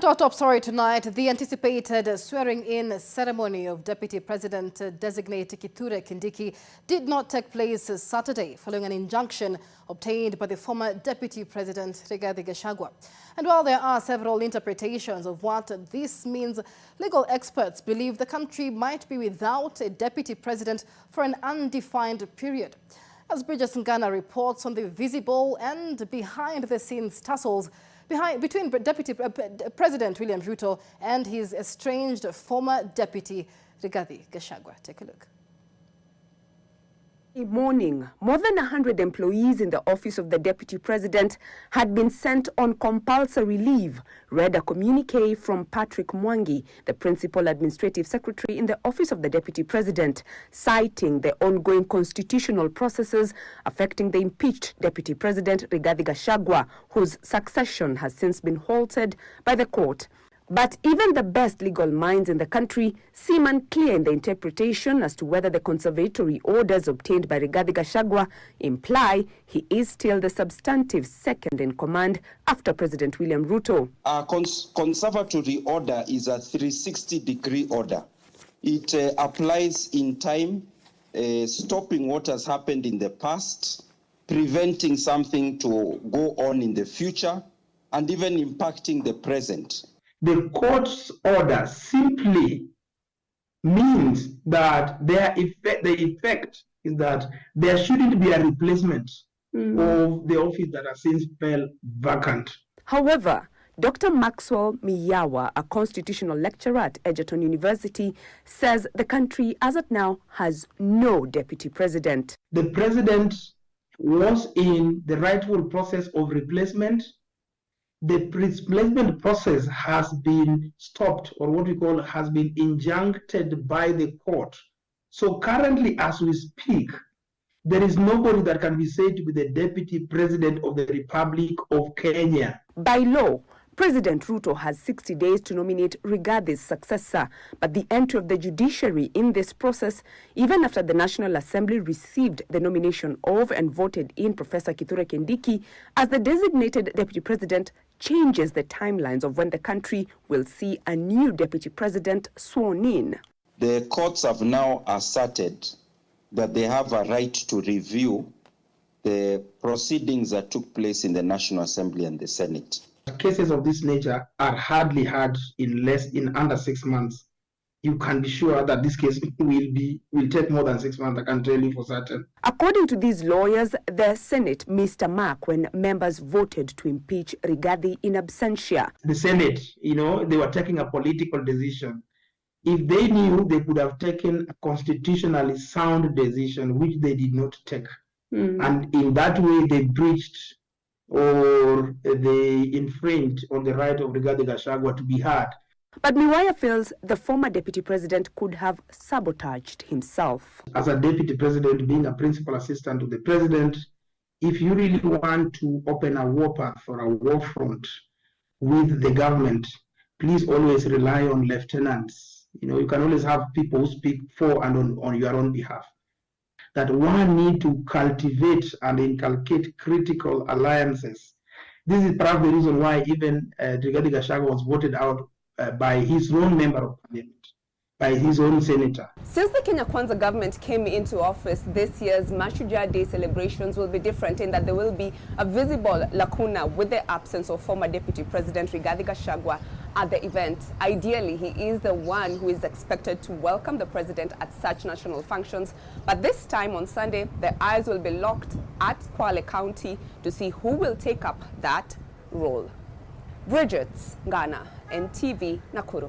To our top story tonight, the anticipated swearing-in ceremony of Deputy President-designate Kithure Kindiki did not take place Saturday following an injunction obtained by the former Deputy President Rigathi Gachagua. And while there are several interpretations of what this means, legal experts believe the country might be without a Deputy President for an undefined period. As Bridget Ngana reports on the visible and behind-the-scenes tussles between Deputy President William Ruto and his estranged former Deputy Rigathi Gachagua. Take a look. In the morning, more than 100 employees in the office of the Deputy President had been sent on compulsory leave, read a communique from Patrick Mwangi, the Principal Administrative Secretary in the office of the Deputy President, citing the ongoing constitutional processes affecting the impeached Deputy President Rigathi Gachagua, whose succession has since been halted by the court. But even the best legal minds in the country seem unclear in the interpretation as to whether the conservatory orders obtained by Rigathi Gachagua imply he is still the substantive second in command after President William Ruto. Our conservatory order is a 360-degree order. It applies in time, stopping what has happened in the past, preventing something to go on in the future, and even impacting the present. The court's order simply means that the effect is that there shouldn't be a replacement of the office that has since fell vacant. However, Dr. Maxwell Miyawa, a constitutional lecturer at Egerton University, says the country as of now has no deputy president. The president was in the rightful process of replacement. The replacement process has been stopped, or what we call has been injuncted by the court. So currently, as we speak, there is nobody that can be said to be the Deputy President of the Republic of Kenya. By law, President Ruto has 60 days to nominate Rigathi's successor, but the entry of the judiciary in this process, even after the National Assembly received the nomination of and voted in Professor Kithure Kindiki as the designated Deputy President, changes the timelines of when the country will see a new Deputy President sworn in. The courts have now asserted that they have a right to review the proceedings that took place in the National Assembly and the Senate. Cases of this nature are hardly heard in under 6 months. You can be sure that this case will take more than 6 months, I can tell you for certain. According to these lawyers, the Senate missed a mark when members voted to impeach Rigathi in absentia. The Senate, they were taking a political decision. If they knew, they could have taken a constitutionally sound decision, which they did not take. And in that way, they breached or they infringed on the right of Rigathi Gachagua to be heard. But Miwaya feels the former Deputy President could have sabotaged himself. As a Deputy President, being a principal assistant to the President, if you really want to open a war path or a war front with the government, please always rely on lieutenants. You can always have people who speak for and on your own behalf. That one need to cultivate and inculcate critical alliances. This is perhaps the reason why even Rigathi Gachagua was voted out by his own member of parliament, by his own senator. Since the Kenya Kwanza government came into office, this year's Mashujaa Day celebrations will be different in that there will be a visible lacuna with the absence of former Deputy President Rigathi Gachagua at the event. Ideally, he is the one who is expected to welcome the president at such national functions. But this time on Sunday, the eyes will be locked at Kwale County to see who will take up that role. Bridget Ngana, NTV, Nakuru.